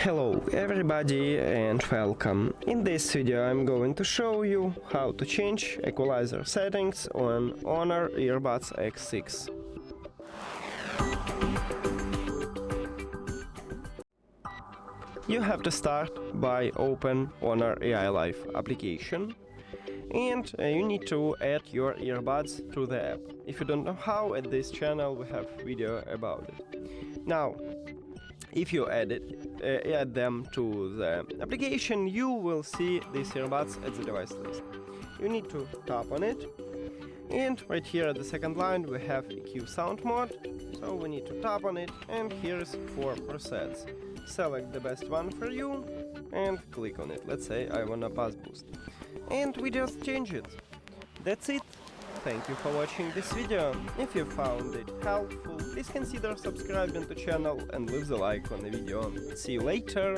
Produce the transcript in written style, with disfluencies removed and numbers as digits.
Hello everybody and welcome. In this video I'm going to show you how to change equalizer settings on HONOR Earbuds X6. You have to start by open HONOR AI Live application and you need to add your earbuds to the app. If you don't know how, at this channel we have video about it. Now, if you add them to the application, you will see these earbuds at the device list. You need to tap on it, and right here at the second line we have EQ sound mode, so we need to tap on it, and here's 4 presets. Select the best one for you and click on it. Let's say I want a bass boost, and we just change it. That's it. Thank you for watching this video. If you found it helpful, please consider subscribing to the channel and leave the like on the video. See you later!